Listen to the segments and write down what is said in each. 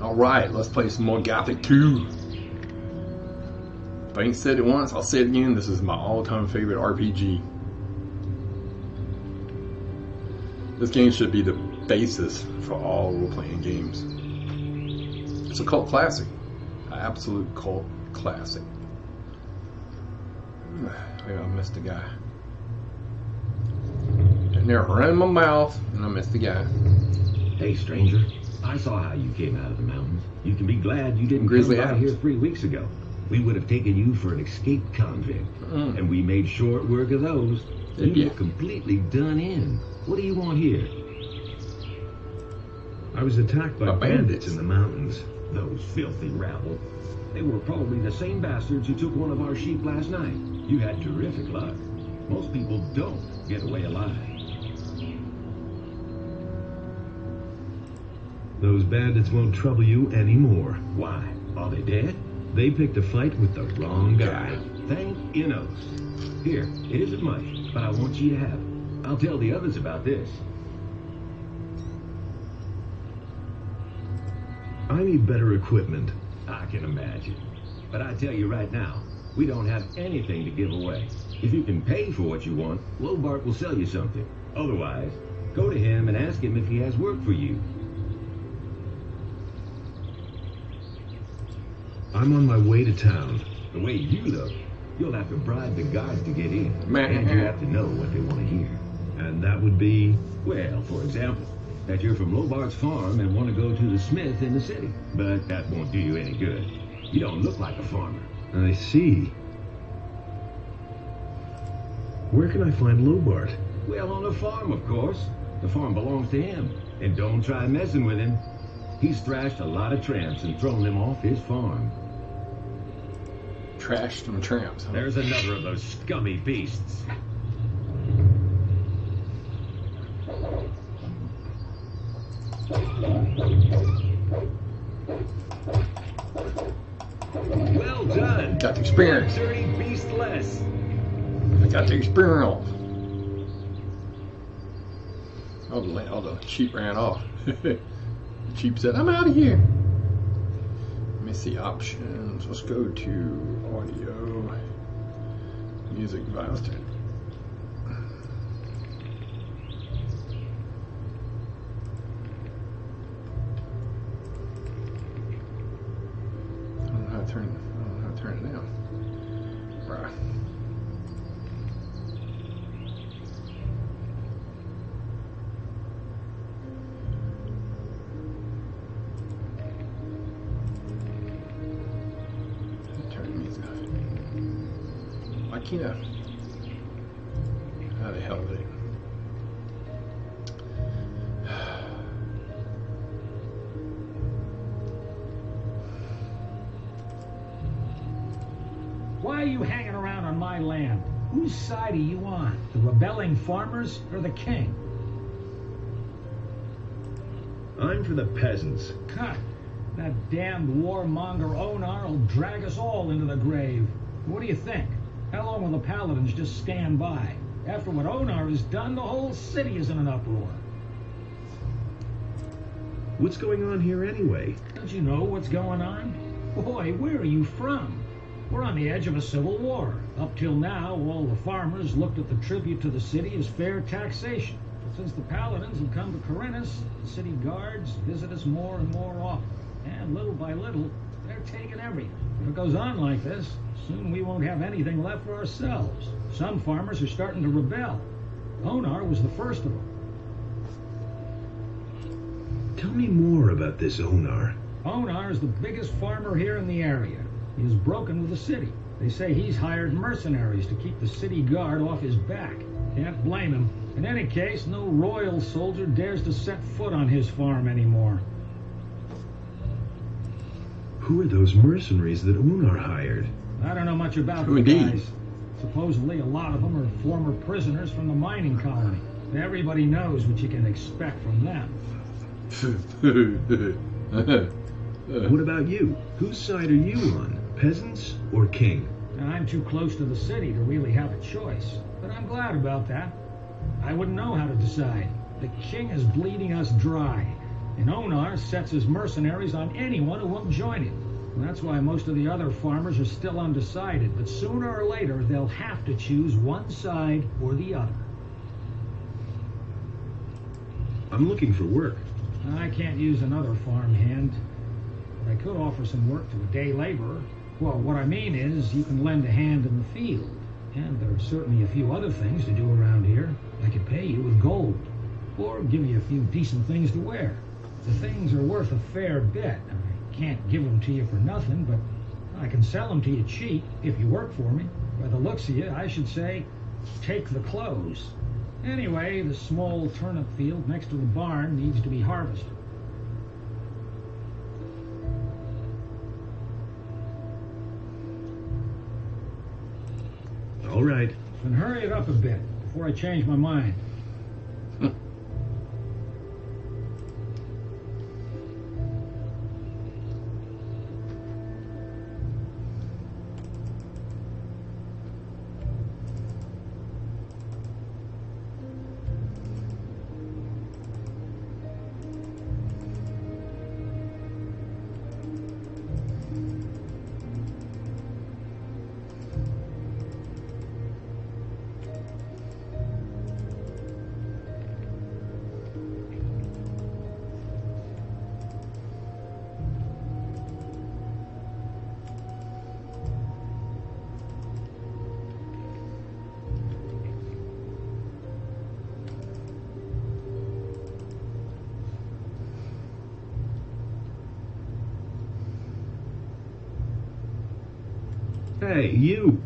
Alright, let's play some more Gothic II. If I ain't said it once, I'll say it again. This is my all-time favorite RPG. This game should be the basis for all role-playing games. It's a cult classic. An absolute cult classic. I missed the guy. And they're running my mouth, and I missed the guy. Hey, stranger. I saw how you came out of the mountains. You can be glad you didn't come by here 3 weeks ago. We would have taken you for an escaped convict. And we made short work of those. You were completely done in. What do you want here? I was attacked by bandits in the mountains. Those filthy rabble. They were probably the same bastards who took one of our sheep last night. You had terrific luck. Most people don't get away alive. Those bandits won't trouble you anymore. Why? Are they dead? They picked a fight with the wrong guy. Thank Innos. Here, it isn't much, but I want you to have it. I'll tell the others about this. I need better equipment. I can imagine. But I tell you right now, we don't have anything to give away. If you can pay for what you want, Lobart will sell you something. Otherwise, go to him and ask him if he has work for you. I'm on my way to town. The way you look, you'll have to bribe the guards to get in. And you have to know what they want to hear. And that would be? Well, for example, that you're from Lobart's farm and want to go to the smith in the city. But that won't do you any good. You don't look like a farmer. I see. Where can I find Lobart? Well, on the farm, of course. The farm belongs to him. And don't try messing with him. He's thrashed a lot of tramps and thrown them off his farm. Trashed them tramps, huh? There's another of those scummy beasts. Well done. Got the experience. Dirty beast less. I got the experience. Oh, the sheep ran off. The sheep said, "I'm out of here." Let me see options. Let's go to audio, music, violence. I don't know how to turn it down. Right. Why can't I? How the hell did it? Why are you hanging around on my land? Whose side are you on? The rebelling farmers or the king? I'm for the peasants. Cut. That damned warmonger Onar will drag us all into the grave. What do you think? How long will the paladins just stand by? After what Onar has done, the whole city is in an uproar. What's going on here anyway? Don't you know what's going on? Boy, where are you from? We're on the edge of a civil war. Up till now, all the farmers looked at the tribute to the city as fair taxation. But since the paladins have come to Khorinis, the city guards visit us more and more often. And little by little, they're taking everything. If it goes on like this, soon we won't have anything left for ourselves. Some farmers are starting to rebel. Onar was the first of them. Tell me more about this Onar. Onar is the biggest farmer here in the area. He is broken with the city. They say he's hired mercenaries to keep the city guard off his back. Can't blame him. In any case, no royal soldier dares to set foot on his farm anymore. Who are those mercenaries that Onar hired? I don't know much about the guys. Supposedly a lot of them are former prisoners from the mining colony. Everybody knows what you can expect from them. What about you? Whose side are you on? Peasants or king? I'm too close to the city to really have a choice, but I'm glad about that. I wouldn't know how to decide. The king is bleeding us dry. And Onar sets his mercenaries on anyone who won't join him. And that's why most of the other farmers are still undecided, but sooner or later they'll have to choose one side or the other. I'm looking for work. I can't use another farmhand, but I could offer some work to a day laborer. Well, what I mean is, you can lend a hand in the field, and there are certainly a few other things to do around here. I could pay you with gold, or give you a few decent things to wear. The things are worth a fair bit. I can't give them to you for nothing, but I can sell them to you cheap if you work for me. By the looks of you, I should say, take the clothes. Anyway, the small turnip field next to the barn needs to be harvested. All right. Then hurry it up a bit before I change my mind. Hey, you!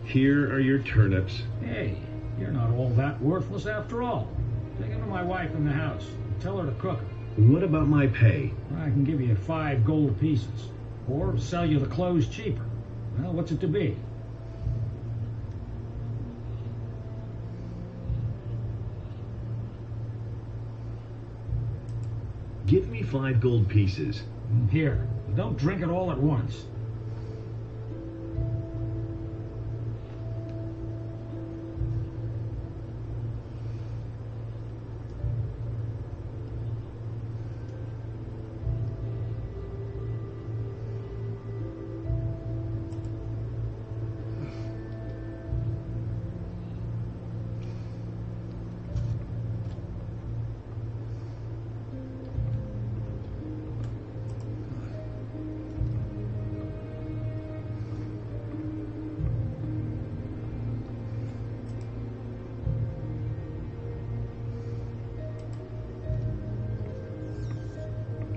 Here are your turnips. Hey, you're not all that worthless after all. Take them to my wife in the house. Tell her to cook them. What about my pay? I can give you 5 gold pieces. Or sell you the clothes cheaper. Well, what's it to be? Give me 5 gold pieces. Here, don't drink it all at once.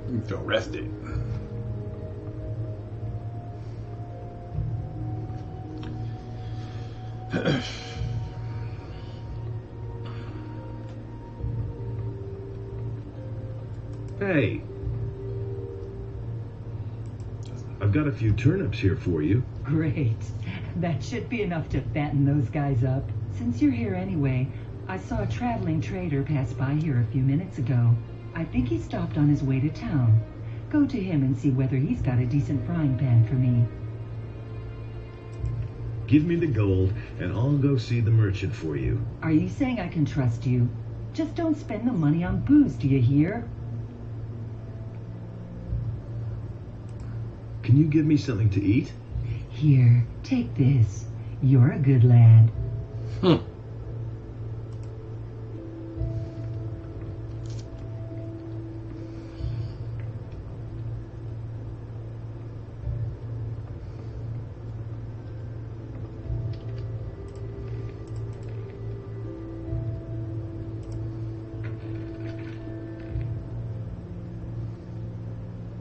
You feel rested. Hey. I've got a few turnips here for you. Great. That should be enough to fatten those guys up. Since you're here anyway, I saw a traveling trader pass by here a few minutes ago. I think he stopped on his way to town. Go to him and see whether he's got a decent frying pan for me. Give me the gold, and I'll go see the merchant for you. Are you saying I can trust you? Just don't spend the money on booze, do you hear? Can you give me something to eat? Here, take this. You're a good lad.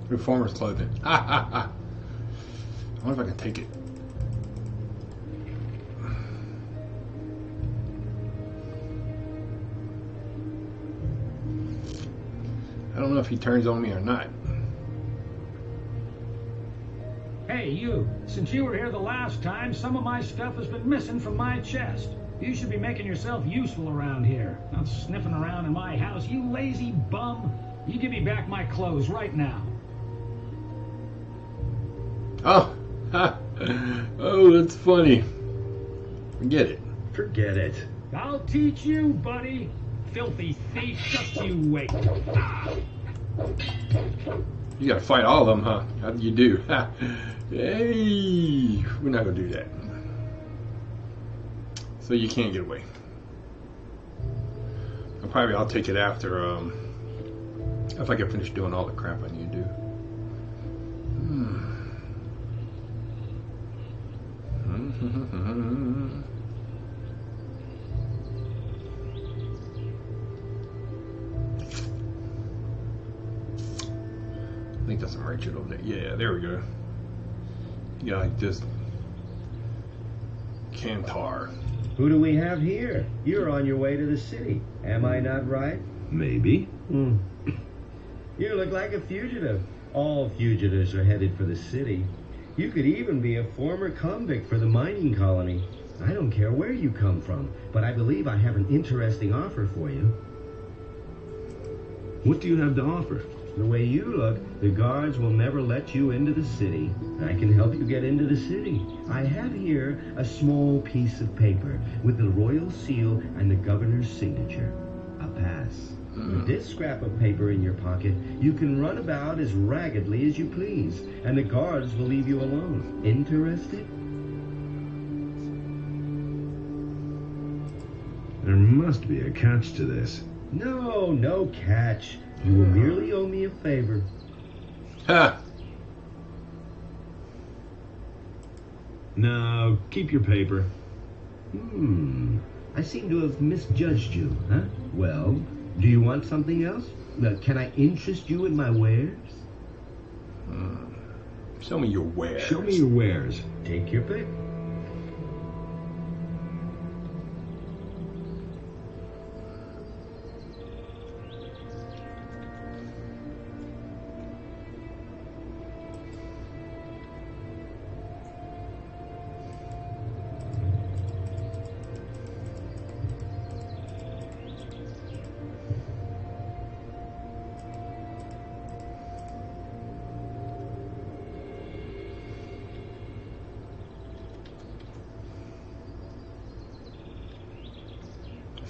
Reformer's clothing. Ha ha ha. I wonder if I can take it. I don't know if he turns on me or not. Hey, you. Since you were here the last time, some of my stuff has been missing from my chest. You should be making yourself useful around here. Not sniffing around in my house, you lazy bum. You give me back my clothes right now. Oh, oh, that's funny. Forget it. Forget it. I'll teach you, buddy. filthy thief. Just you wait. You gotta fight all of them, huh? How do you do? Hey, we're not gonna do that. So you can't get away. I'll take it after, if I get finished doing all the crap I need to do. I think that's a merchant over there. Yeah, there we go. Yeah, like this Kantar. Who do we have here? You're on your way to the city. Am I not right? Maybe. You look like a fugitive. All fugitives are headed for the city. You could even be a former convict for the mining colony. I don't care where you come from, but I believe I have an interesting offer for you. What do you have to offer? The way you look, the guards will never let you into the city. I can help you get into the city. I have here a small piece of paper with the royal seal and the governor's signature. A pass. With this scrap of paper in your pocket, you can run about as raggedly as you please, and the guards will leave you alone. Interested? There must be a catch to this. No, no catch. You will merely owe me a favor. Ha! No, keep your paper. I seem to have misjudged you, huh? Well, do you want something else? Can I interest you in my wares? Show me your wares. Show me your wares. Take your pick.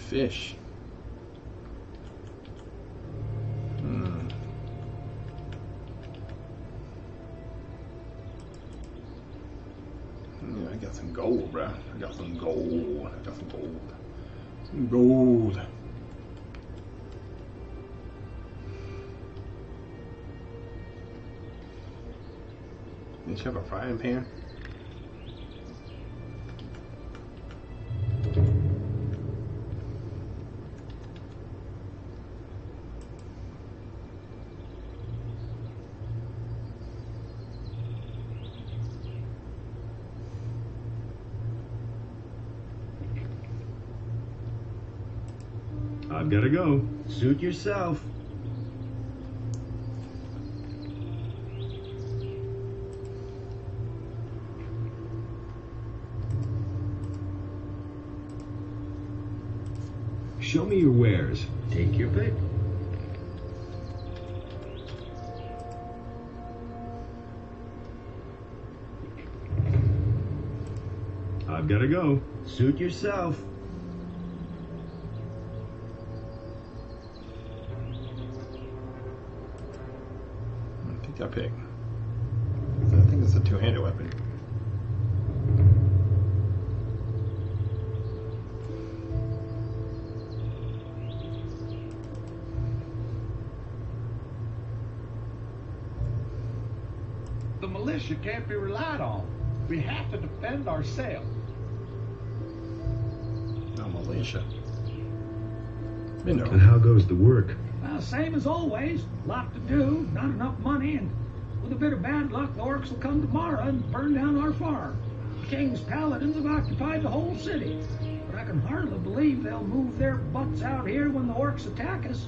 Fish. Yeah, I got some gold, bro. I got some gold. Some gold. Did you have a frying pan? I've got to go. Suit yourself. Show me your wares. Take your pick. I've got to go. Suit yourself. I pick. I think it's a two-handed weapon. The militia can't be relied on. We have to defend ourselves. No militia. You know. And how goes the work? Same as always. Lot to do, not enough money, and with a bit of bad luck, the orcs will come tomorrow and burn down our farm. The king's paladins have occupied the whole city, but I can hardly believe they'll move their butts out here when the orcs attack us.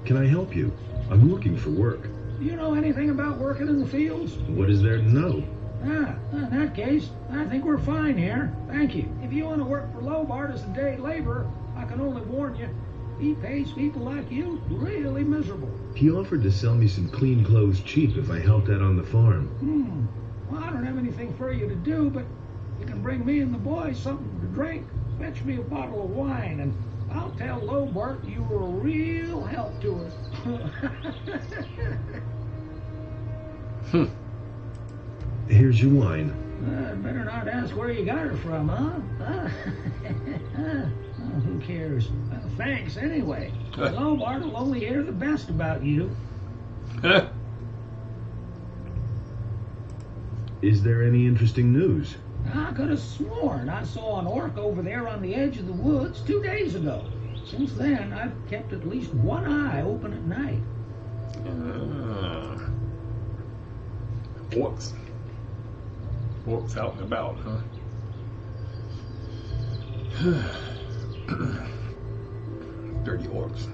Can I help you? I'm looking for work. Do you know anything about working in the fields? What is there to know? In that case, I think we're fine here. Thank you. If you want to work for Lobart as a day laborer, I can only warn you, he pays people like you really miserable. He offered to sell me some clean clothes cheap if I helped out on the farm. Well, I don't have anything for you to do, but you can bring me and the boys something to drink. Fetch me a bottle of wine, and I'll tell Lobart you were a real help to us. Here's your wine. Better not ask where you got her from, huh? Who cares? Thanks, anyway. Lobart will only hear the best about you. Is there any interesting news? I could have sworn I saw an orc over there on the edge of the woods 2 days ago. Since then, I've kept at least one eye open at night. Orcs. Orcs out and about, huh? Dirty orcs.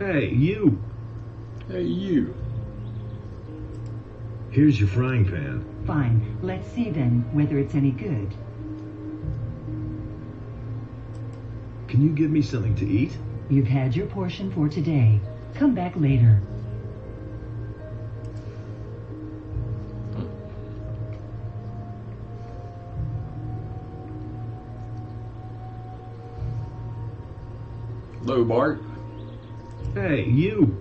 Hey, you! Hey, you. Here's your frying pan. Fine. Let's see then whether it's any good. Can you give me something to eat? You've had your portion for today. Come back later. Lobart. Hey, you!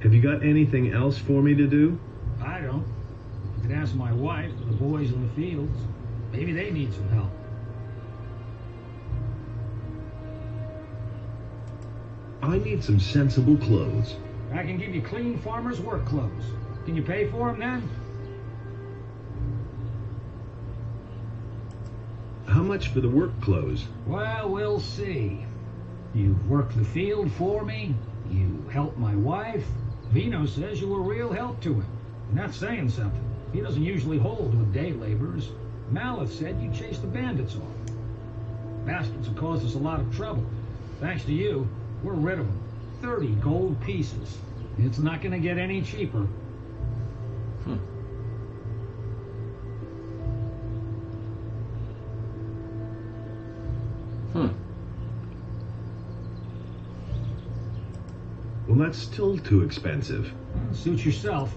Have you got anything else for me to do? I don't. You could ask my wife or the boys in the fields. Maybe they need some help. I need some sensible clothes. I can give you clean farmer's work clothes. Can you pay for them then? How much for the work clothes? Well, we'll see. You've worked the field for me. You helped my wife. Vino says you were a real help to him. And that's saying something. He doesn't usually hold with day laborers. Maleth said you chased the bandits off. Bastards have caused us a lot of trouble. Thanks to you, we're rid of them. 30 gold pieces. It's not going to get any cheaper. Well, that's still too expensive. Suit yourself.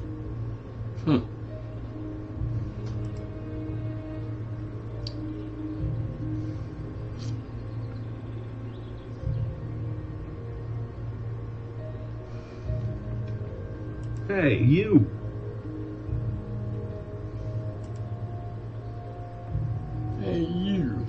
Hey, you! Hey, you.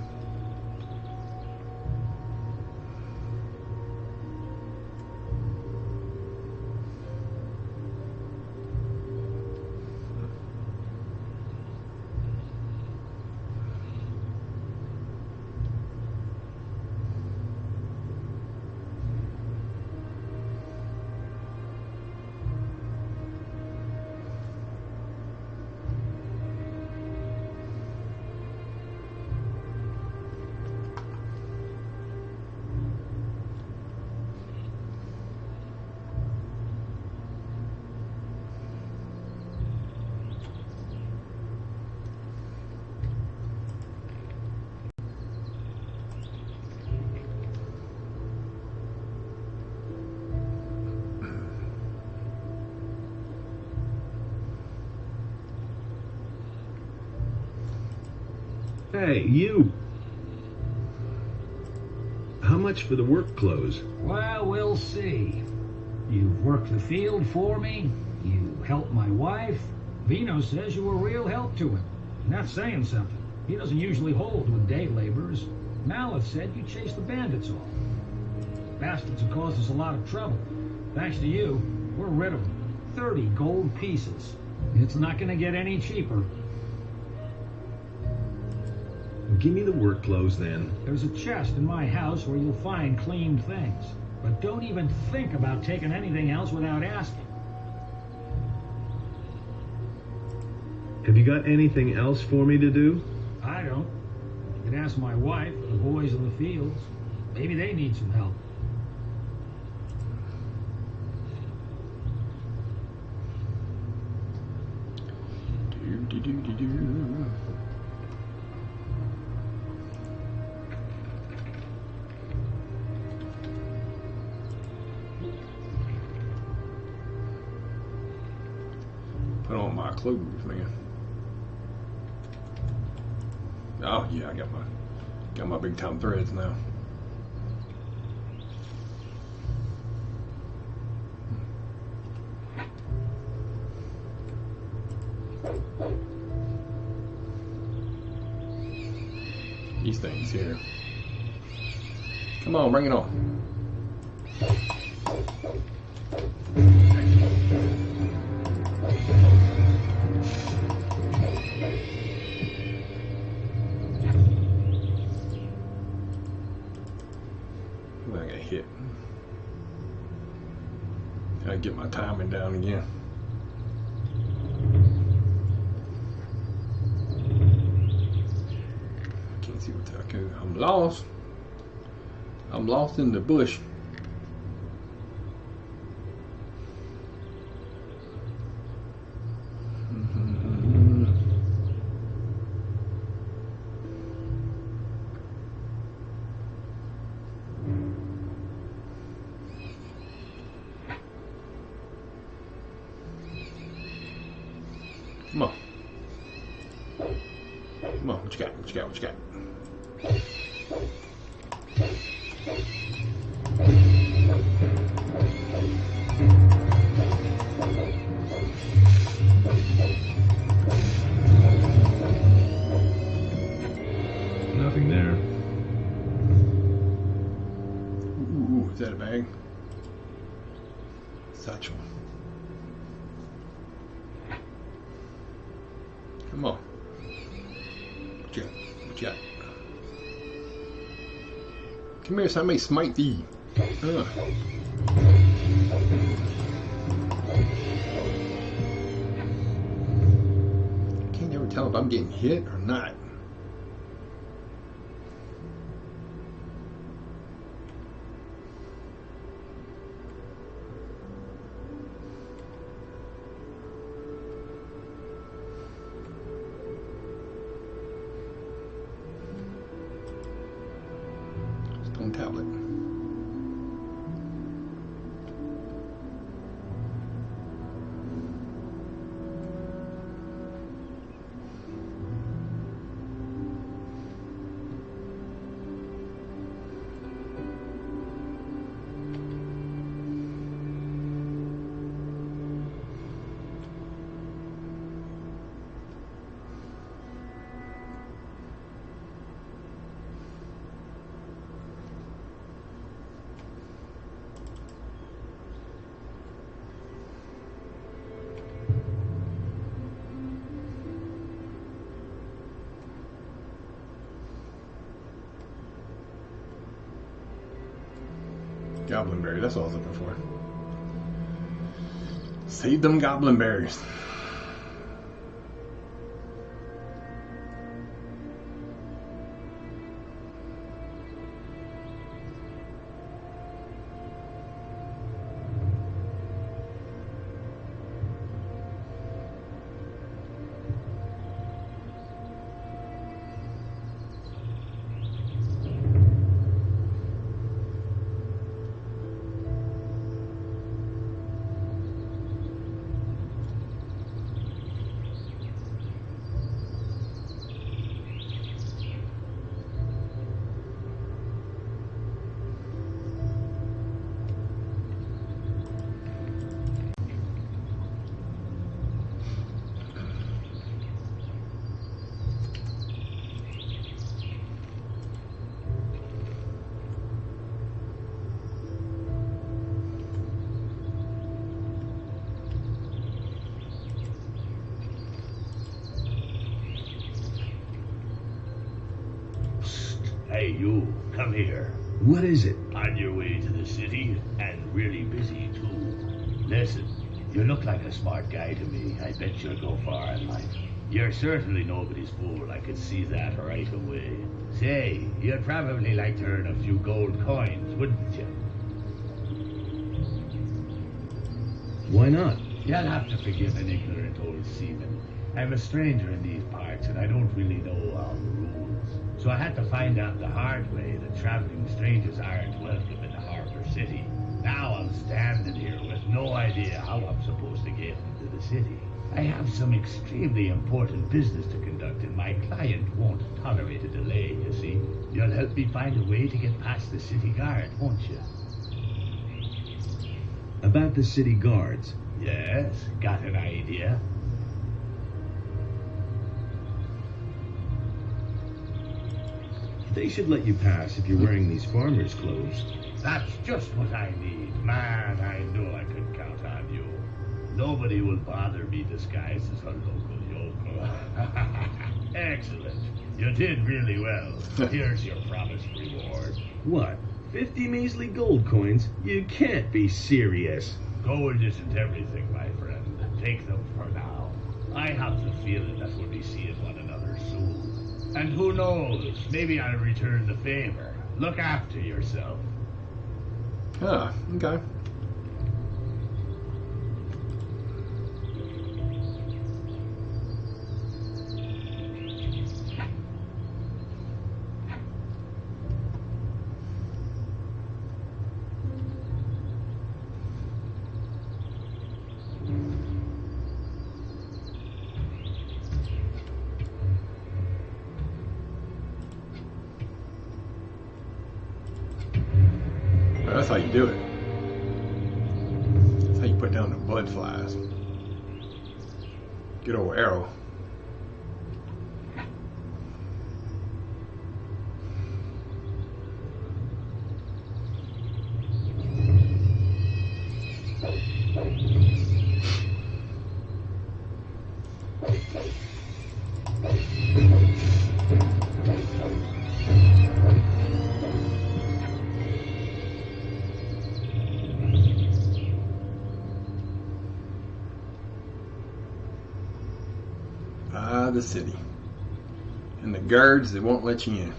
Hey, you! How much for the work clothes? Well, we'll see. You've worked the field for me. You helped my wife. Vino says you were a real help to him. And that's saying something. He doesn't usually hold with day laborers. Maleth said you chased the bandits off. Bastards have caused us a lot of trouble. Thanks to you, we're rid of them. 30 gold pieces. It's not going to get any cheaper. Give me the work clothes then. There's a chest in my house where you'll find clean things. But don't even think about taking anything else without asking. Have you got anything else for me to do? I don't. You can ask my wife or the boys in the fields. Maybe they need some help. Put on my clothes, man. Oh yeah, I got my big time threads now. These things here. Come on, bring it on. I got hit. Gotta get my timing down again. Can't see what's out there. I'm lost. I'm lost in the bush. Come on. Come on, what you got? What you got? What you got? Nothing there. Ooh, is that a bag? Satchel. Come on. What you got? What you got? Come here, so I may smite thee. Can't never tell if I'm getting hit or not. Stone tablet. Goblin berry, that's all I was looking for. Save them goblin berries. Hey, you, come here. What is it? On your way to the city, and really busy, too. Listen, you look like a smart guy to me. I bet you'll go far in life. You're certainly nobody's fool. I could see that right away. Say, you'd probably like to earn a few gold coins, wouldn't you? Why not? You'll have to forgive an ignorant old seaman. I'm a stranger in these parts, and I don't really know all the rules. So I had to find out the hard way that traveling strangers aren't welcome in the harbor city. Now I'm standing here with no idea how I'm supposed to get into the city. I have some extremely important business to conduct, and my client won't tolerate a delay, you see. You'll help me find a way to get past the city guard, won't you? About the city guards? Yes, got an idea. They should let you pass if you're wearing these farmer's clothes. That's just what I need. Man, I know I could count on you. Nobody will bother me disguised as a local yokel. Excellent. You did really well. Here's your promised reward. What? 50 measly gold coins? You can't be serious. Gold isn't everything, my friend. Take them for now. I have the feeling that we'll be seeing one another soon. And who knows, maybe I'll return the favor. Look after yourself. Ah, okay. That's how you do it. That's how you put down the bud flies. Good old arrow. The city. And the guards, they won't let you in.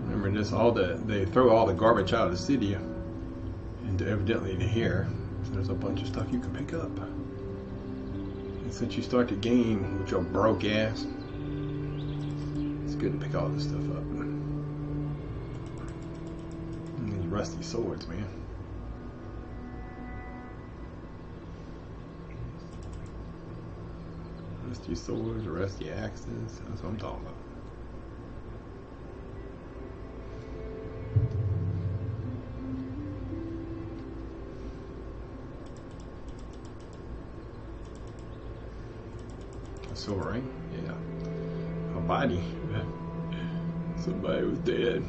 Remember this, they throw all the garbage out of the city into evidently to here. So there's a bunch of stuff you can pick up. Since you start the game with your broke ass, it's good to pick all this stuff up. And these rusty swords, man. Rusty swords, rusty axes, that's what I'm talking about. Silver ring? Yeah. A body. Somebody was dead.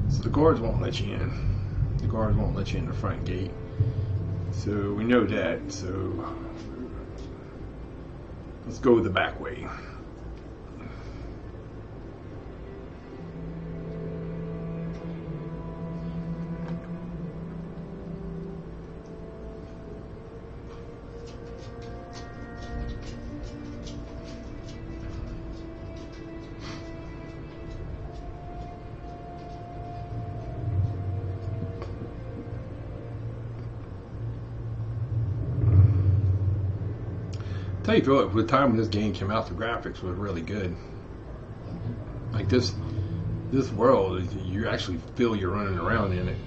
So the guards won't let you in. The guards won't let you in the front gate. So we know that, so let's go the back way. Tell you what, with the time when this game came out, the graphics were really good. Like this world, you actually feel you're running around in it.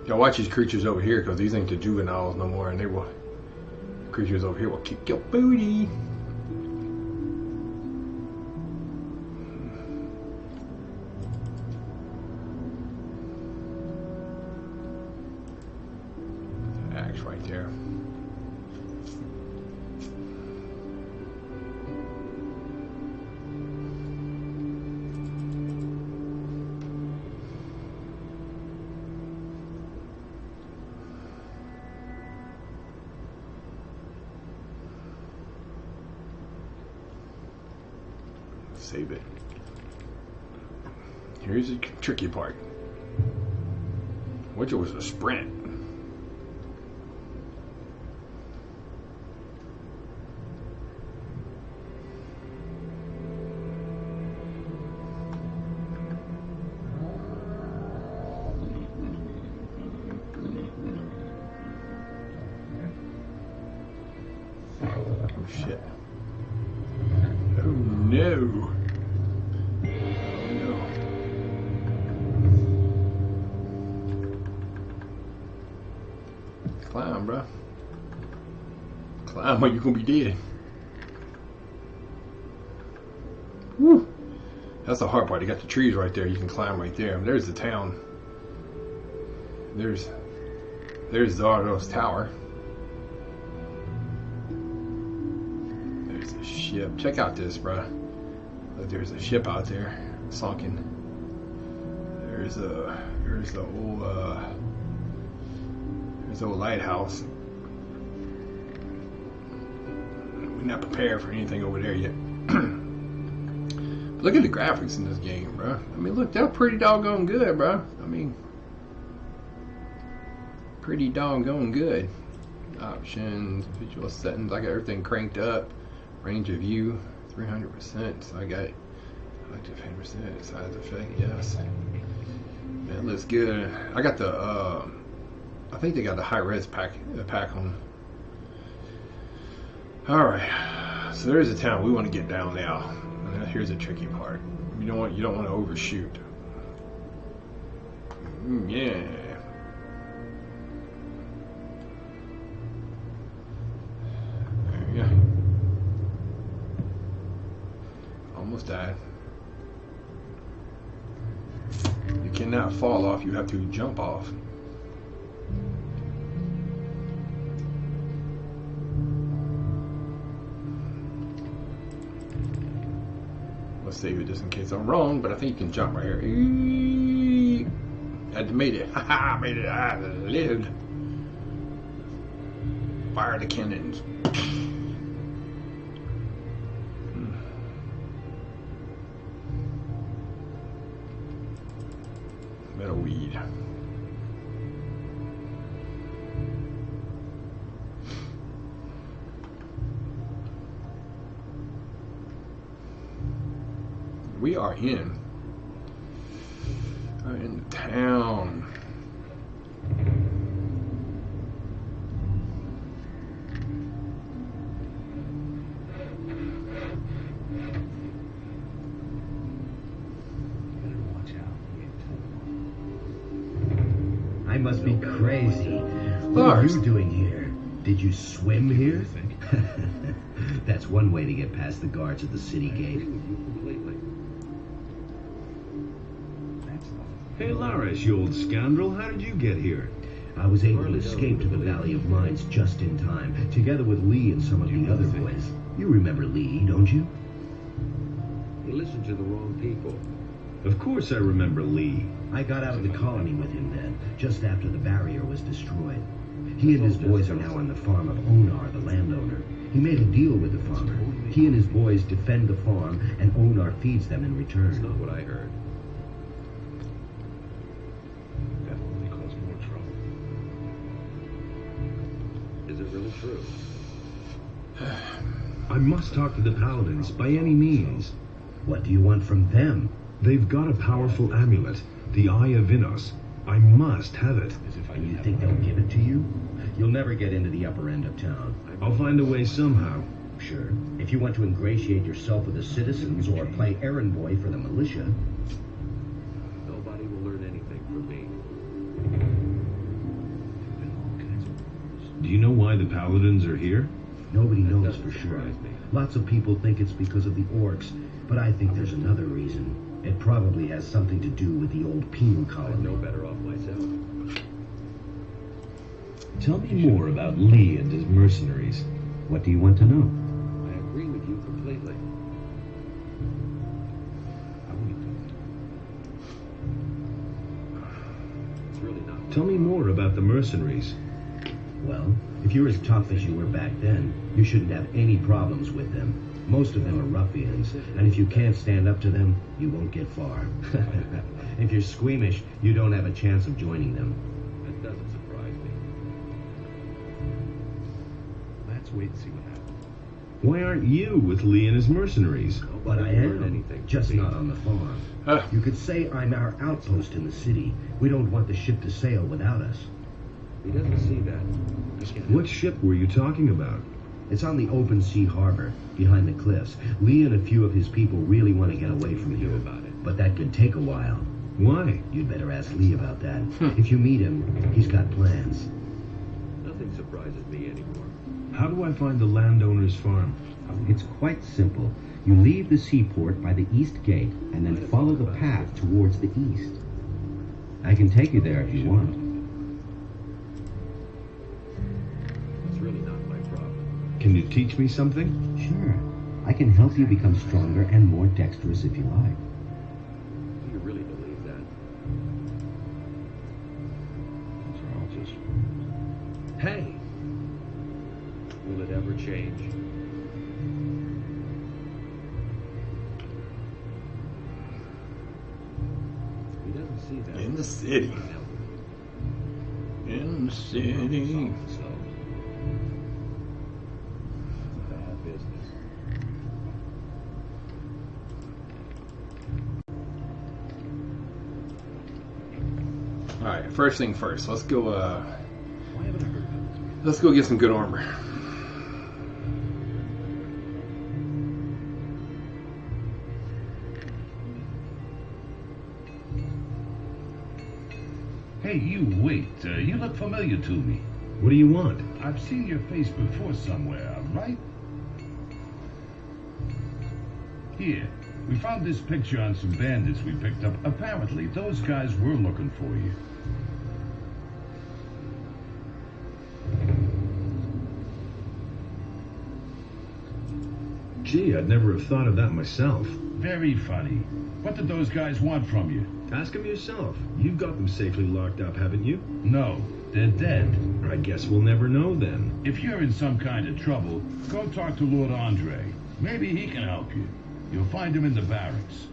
Y'all watch these creatures over here, because these ain't the juveniles no more, and they will. Creatures over here will kick your booty. Axe right there. save it. Here's the tricky part. Which was a sprint. Oh shit. Oh no. Climb, bro. Climb or you're gonna be dead. Woo. That's the hard part. You got the trees right there. You can climb right there. There's the town. There's Zardo's tower. There's a ship. Check out this, bro. Look, there's a ship out there, sunken. There's the old lighthouse. We're not prepared for anything over there yet. Look at the graphics in this game, bro. I mean, look, they're pretty doggone good, bro. I mean, pretty doggone good. Options, visual settings. I got everything cranked up. Range of view, 300%. So I got active 100%. Size effect, yes. That looks good. I got the. I think they got the high res pack on. All right, so there's a town we want to get down now. And here's the tricky part. You don't want to overshoot. Yeah. There you go. Almost died. You cannot fall off. You have to jump off. Let's save it just in case I'm wrong, but I think you can jump right here. I made it. Haha, I made it. I lived. Fire the cannons. Metal weed. We are in the town. I must be crazy. What are you doing here? Did you swim here? That's one way to get past the guards at the city gate. Hey, Larish, you old scoundrel, how did you get here? I was able to escape to the Valley of Mines just in time, together with Lee and some of the other boys. You remember Lee, don't you? You listened to the wrong people. Of course I remember Lee. I got out of the colony with him then, just after the barrier was destroyed. He and his boys are now on the farm of Onar, the landowner. He made a deal with the farmer. He and his boys defend the farm, and Onar feeds them in return. That's not what I heard. That only caused more trouble. Is it really true? I must talk to the Paladins by any means. What do you want from them? They've got a powerful amulet, the Eye of Innos. I must have it. And you think they'll give it to you? You'll never get into the upper end of town. I'll find a way somehow. Sure. If you want to ingratiate yourself with the citizens or play errand boy for the militia. Nobody will learn anything from me. Do you know why the Paladins are here? Nobody knows for sure. Lots of people think it's because of the orcs, but I think there's another reason. It probably has something to do with the old penal colony. I'm no better off myself. Tell me more about Lee and his mercenaries. What do you want to know? I agree with you completely. It's really not. Tell me more about the mercenaries. Well, if you're as tough as you were back then, you shouldn't have any problems with them. Most of them are ruffians, and if you can't stand up to them, you won't get far. If you're squeamish, you don't have a chance of joining them. That doesn't surprise me. Let's wait and see what happens. Why aren't you with Lee and his mercenaries? But I am, just not on the farm. You could say I'm our outpost in the city. We don't want the ship to sail without us. He doesn't see that. What ship were you talking about? It's on the open sea harbor, behind the cliffs. Lee and a few of his people really want to get away from you about it. But that could take a while. Why? You'd better ask Lee about that. If you meet him, he's got plans. Nothing surprises me anymore. How do I find the landowner's farm? It's quite simple. You leave the seaport by the east gate and then follow the path towards the east. I can take you there if you want. It's really not my problem. Can you teach me something? Sure. I can help you become stronger and more dexterous if you like. Do you really believe that? These are all just... Hey! Will it ever change? He doesn't see that. In the city. In the city. So, bad business. Alright, first thing first. Let's go Why haven't I heard about this? let's go get some good armor. Hey, you wait. You look familiar to me. What do you want? I've seen your face before somewhere, right? Here, we found this picture on some bandits we picked up. Apparently, those guys were looking for you. Gee, I'd never have thought of that myself. Very funny. What did those guys want from you? Ask him yourself. You've got them safely locked up, haven't you? No, they're dead. I guess we'll never know then. If you're in some kind of trouble, go talk to Lord Andre. Maybe he can help you. You'll find him in the barracks.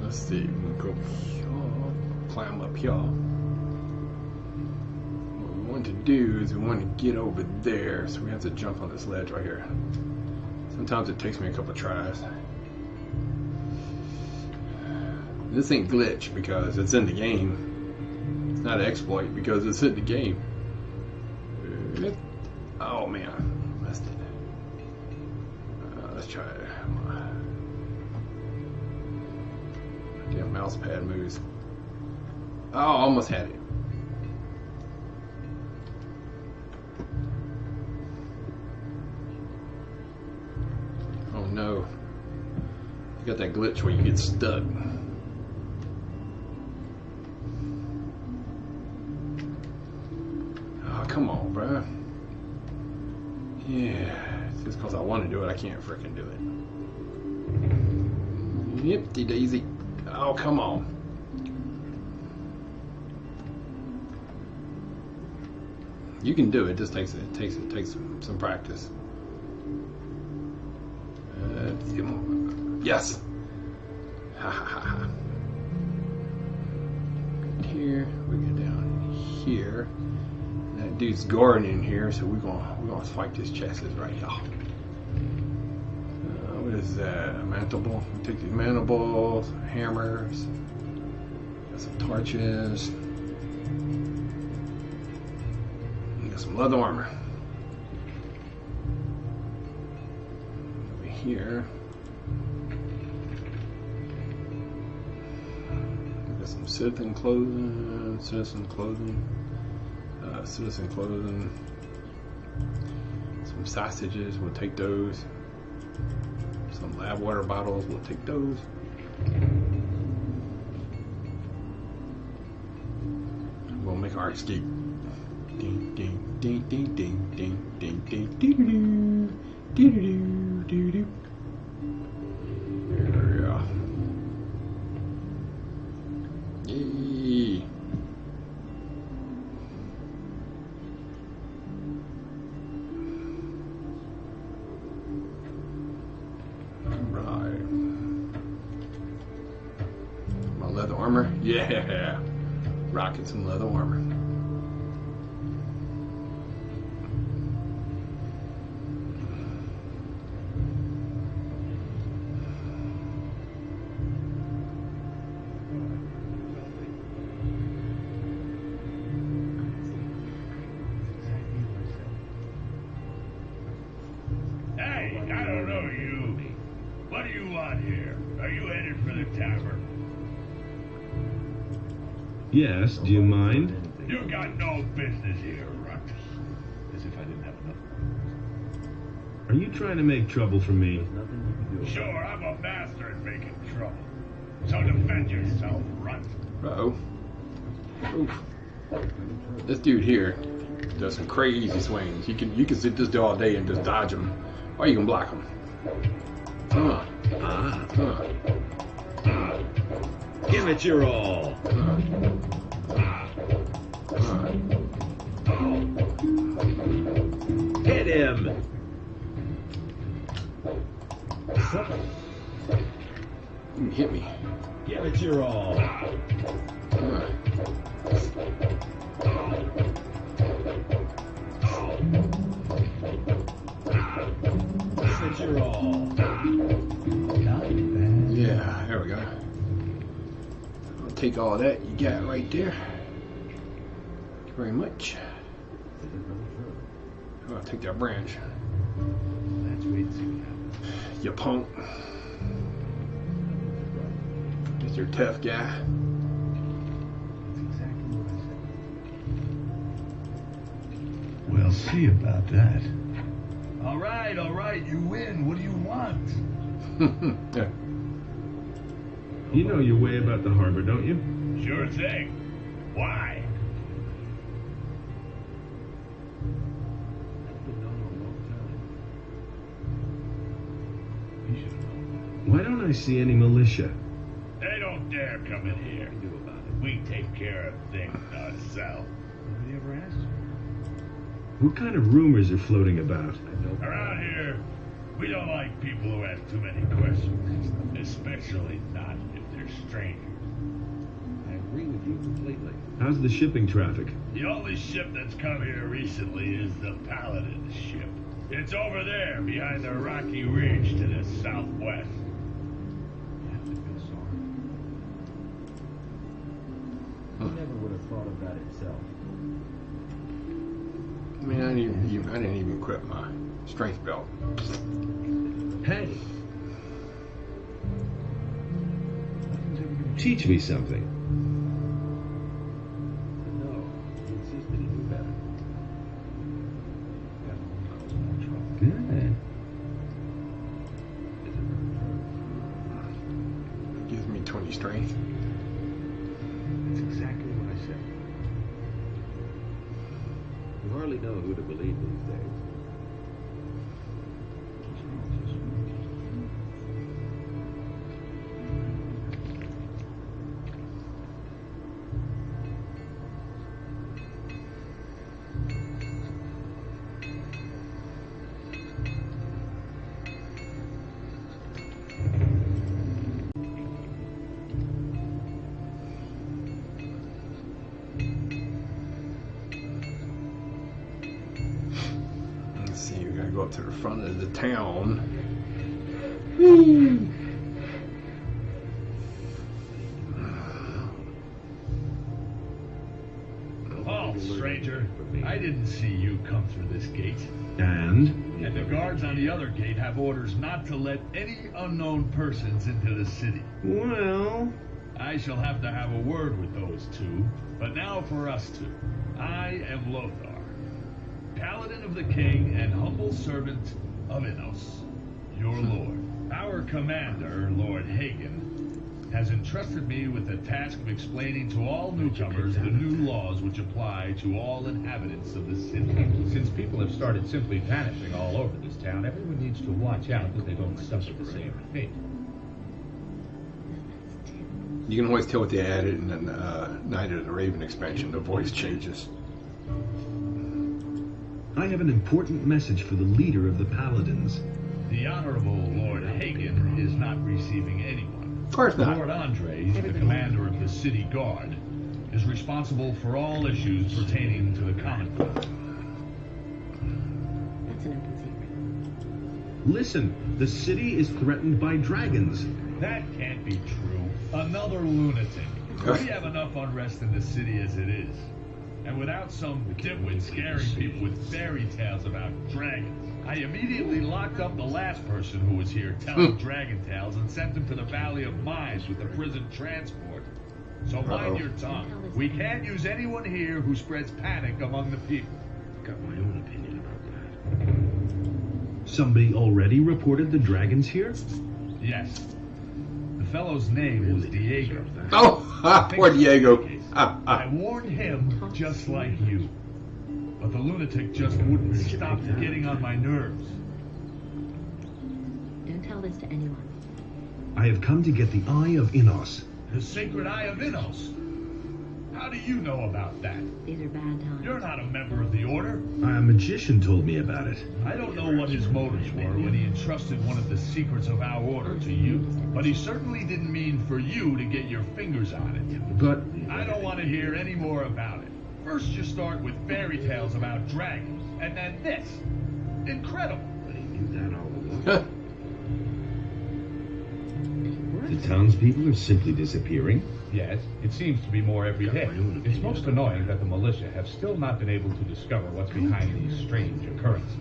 Let's see. We'll go here. Climb up here. What we want to do is we want to get over there, so we have to jump on this ledge right here. Sometimes it takes me a couple of tries. This ain't glitch because it's in the game. It's not an exploit because it's in the game. Oh man, messed it. Let's try it. Damn mouse pad moves. Oh, almost had it. Oh no. You got that glitch where you get stuck. Oh, come on, bruh. Yeah, it's just because I want to do it, I can't frickin' do it. Yipty daisy. Oh, come on. You can do it. Just takes some practice. Yes. Ha ha ha ha. Here we go down here. That dude's guarding in here, so we're gonna fight this chest right here. What is that? A mandible? We'll take these mandibles, hammers, got some torches, and got some leather armor. Over here, we got some citizen clothing, some sausages. We'll take those. Some lab water bottles, we'll take those. We'll make our escape. Ding ding ding ding ding ding ding ding ding ding ding ding ding. There we go. Yay. Yeah. Rocking some leather armor. Hey, I don't know you. What do you want here? Are you headed for the tavern? Yes, do you mind? You got no business here, Runt. As if I didn't have enough. Are you trying to make trouble for me? Sure, I'm a master at making trouble. So defend yourself, Runt. Uh-oh. Oof. This dude here does some crazy swings. You can sit this dude all day and just dodge him, or you can block him. Give it your all. Hit him. You hit me. Give it your all. Give it your all. Yeah, there we go. I'll take all that you got right there. Thank you very much. I'll take that branch. Let's wait and see what happens. You punk. Mr. Tough guy. That's exactly what I said. We'll see about that. All right, you win. What do you want? Yeah. You know your way about the harbor, don't you? Sure thing. Why? Why don't I see any militia? They don't dare come in here. We take care of things ourselves. Nobody ever asked. What kind of rumors are floating about? Around here, we don't like people who ask too many questions, especially not if they're strangers. I agree with you completely. How's the shipping traffic? The only ship that's come here recently is the Paladin ship. It's over there, behind the rocky ridge to the southwest. You have to feel sorry. He never would have thought of that himself. I mean, I didn't even equip my strength belt. Hey! Teach me something. No, he insisted he knew better. Good. Gives me 20 strength. That's exactly what I said. You hardly know who to believe these days. Let's see, we gotta go up to the front of the town. Whee! Oh, stranger, I didn't see you come through this gate. And? And the guards on the other gate have orders not to let any unknown persons into the city. Well... I shall have to have a word with those two, but now for us two. I am Lothar, Paladin of the King and humble servant of Innos, your lord. Our commander, Lord Hagen, has entrusted me with the task of explaining to all newcomers the new laws which apply to all inhabitants of the city. Since people have started simply vanishing all over this town, everyone needs to watch out that they don't suffer the same fate. You can always tell what they added in the Night of the Raven expansion. The voice changes. I have an important message for the leader of the Paladins. The Honorable Lord Hagen is not receiving anyone. Of course not. Lord Andre, the commander of the city guard, is responsible for all issues pertaining to the common good. That's an open secret. Listen, the city is threatened by dragons. That can't be true. Another lunatic. We have enough unrest in the city as it is. And without some dimwit scaring people with fairy tales about dragons, I immediately locked up the last person who was here telling dragon tales and sent him to the Valley of Mines with the prison transport. So mind your tongue. We can't use anyone here who spreads panic among the people. Got my own opinion about that. Somebody already reported the dragons here? Yes. The fellow's name was Diego. Oh, poor Diego. I warned him just like you. But the lunatic just wouldn't stop getting on my nerves. Don't tell this to anyone. I have come to get the Eye of Innos. The sacred Eye of Innos? How do you know about that? These are bad times. You're not a member of the Order. A magician told me about it. I don't know what his motives were when he entrusted one of the secrets of our Order to you, but he certainly didn't mean for you to get your fingers on it. But I don't want to hear any more about it. First you start with fairy tales about dragons, and then this. Incredible. The townspeople are simply disappearing? Yes, it seems to be more every day. It's most annoying that the militia have still not been able to discover what's behind these strange occurrences.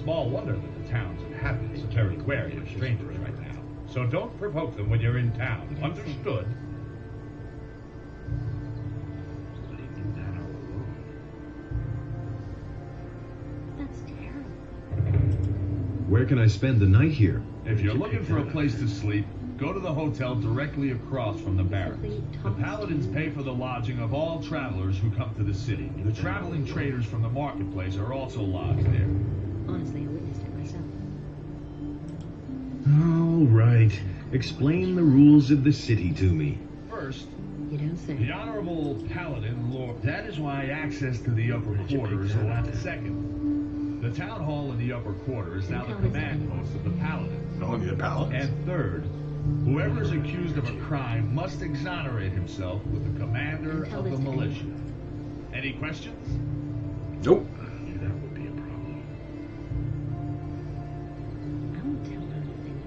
Small wonder that the town's inhabitants are very wary of strangers right now. So don't provoke them when you're in town. Understood? That's terrible. Where can I spend the night here? If you're looking for a place to sleep, go to the hotel directly across from the barracks. The paladins pay for the lodging of all travelers who come to the city. The traveling traders from the marketplace are also lodged there. Honestly, I witnessed it myself. All right. Explain the rules of the city to me. First, You don't say. the Honorable Paladin Lord. That is why access to the upper quarter is allowed second. The town hall in the upper quarter is now the command post of the paladins. Only the paladins. And third, whoever is accused of a crime must exonerate himself with the commander of the militia. Any questions? Nope. That would be a problem. I won't tell her anything.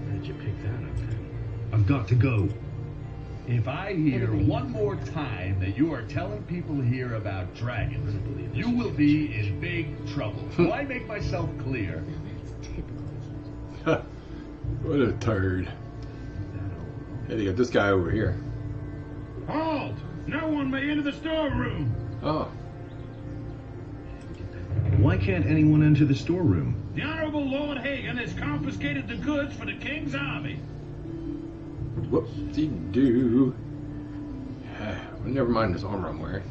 Where'd you pick that up then? I've got to go. If I hear one more time that you are telling people here about dragons, you will be in big trouble. Do I make myself clear? Now that's typical. What a turd. Hey, they got this guy over here. Halt! No one may enter the storeroom. Oh. Why can't anyone enter the storeroom? The Honorable Lord Hagen has confiscated the goods for the King's army. Whoop-de-doo. Well, never mind this armor I'm wearing.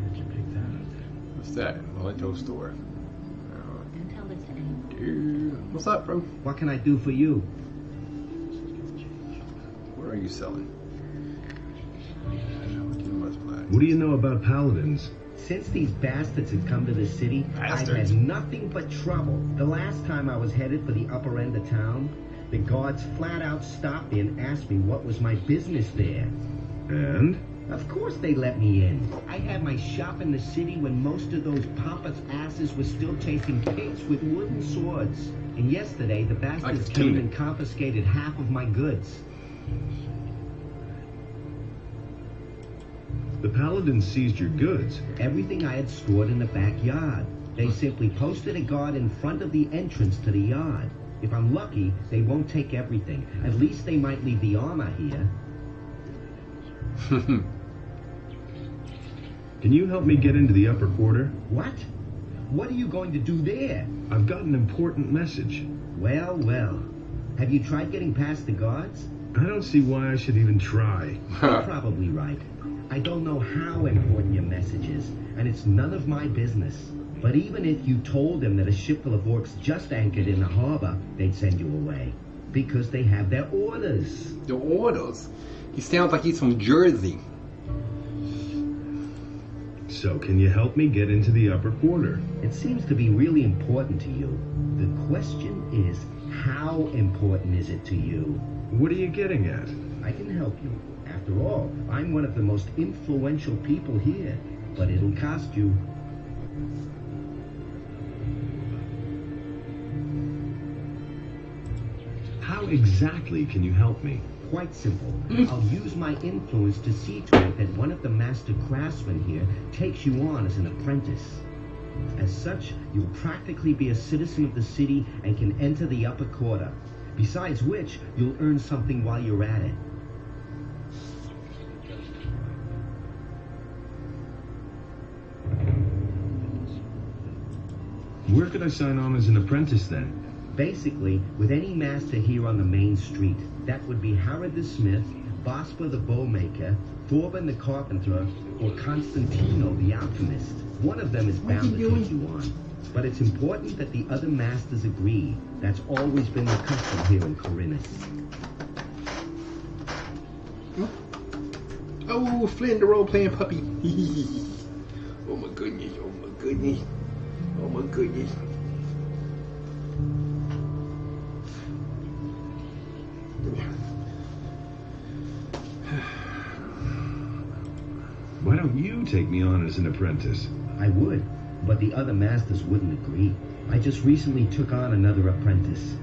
Where'd you pick that up then? What's that? Memento store. Don't tell this to anyone. Dude. What's up, bro? What can I do for you? What are you selling? What do you know about paladins? Since these bastards had come to the city, I've had nothing but trouble. The last time I was headed for the upper end of town, the guards flat out stopped me and asked me what was my business there. And? Of course they let me in. I had my shop in the city when most of those pompous asses were still chasing pigs with wooden swords. And yesterday, the bastards came and confiscated half of my goods. The paladins seized your goods. Everything I had stored in the backyard. They simply posted a guard in front of the entrance to the yard. If I'm lucky, they won't take everything. At least they might leave the armor here. Can you help me get into the upper quarter? What? What are you going to do there? I've got an important message. Well, well. Have you tried getting past the guards? I don't see why I should even try. You're probably right. I don't know how important your message is, and it's none of my business. But even if you told them that a ship full of orcs just anchored in the harbor, they'd send you away. Because they have their orders. The orders? He sounds like he's from Jersey. So can you help me get into the upper quarter? It seems to be really important to you. The question is, how important is it to you? What are you getting at? I can help you. After all, I'm one of the most influential people here. But it'll cost you. How exactly can you help me? Quite simple. I'll use my influence to see to it that one of the master craftsmen here takes you on as an apprentice. As such, you'll practically be a citizen of the city and can enter the upper quarter. Besides which, you'll earn something while you're at it. Where could I sign on as an apprentice then? Basically, with any master here on the main street. That would be Harrod the Smith, Bosper the Bowmaker, Thorben the Carpenter, or Constantino the Alchemist. One of them is bound to take you on. But it's important that the other masters agree. That's always been the custom here in Khorinis. Oh, Flynn the role-playing puppy. Oh my goodness, oh my goodness. Oh my goodness. Why don't you take me on as an apprentice? I would, but the other masters wouldn't agree. I just recently took on another apprentice.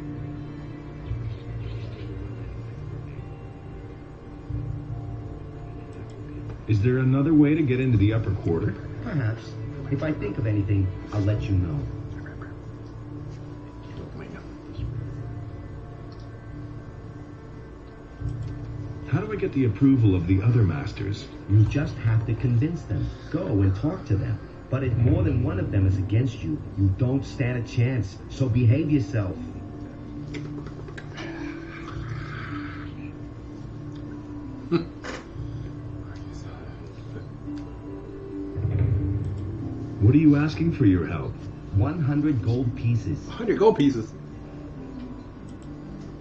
Is there another way to get into the upper quarter? Perhaps. If I think of anything, I'll let you know. How do I get the approval of the other masters? You just have to convince them. Go and talk to them. But if more than one of them is against you, you don't stand a chance. So behave yourself. What are you asking for your help? 100 gold pieces. 100 gold pieces?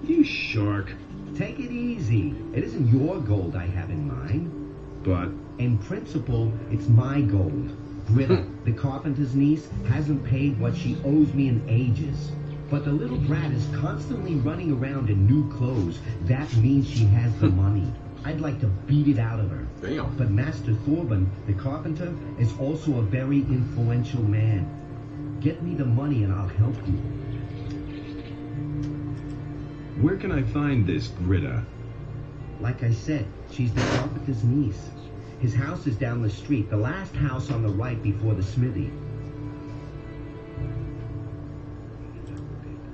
You shark. Take it easy. It isn't your gold I have in mind. But in principle, it's my gold. Greta, the carpenter's niece, hasn't paid what she owes me in ages. But the little brat is constantly running around in new clothes. That means she has the money. I'd like to beat it out of her. Damn. But Master Thorben, the carpenter, is also a very influential man. Get me the money and I'll help you. Where can I find this Greta? Like I said, she's the carpenter's niece. His house is down the street, the last house on the right before the smithy.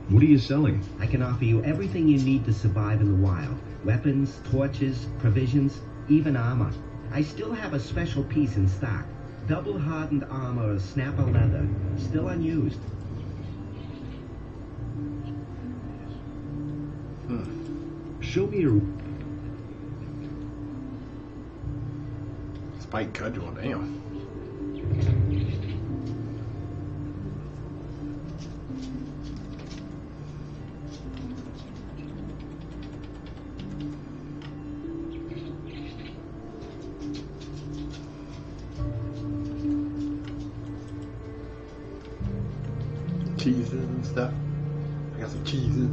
What are you selling? I can offer you everything you need to survive in the wild. Weapons, torches, provisions, even armor. I still have a special piece in stock. Double hardened armor of snapper leather. Still unused. Show me your... Spike cudgel, damn. Cheeses and stuff. I got some cheeses.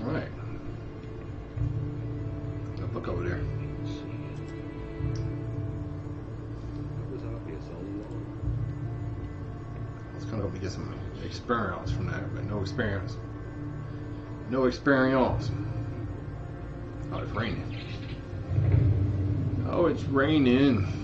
Alright. Look over there. I was kind of hoping to get some experience from that, but no experience. No experience. Oh, it's raining. Oh, it's raining.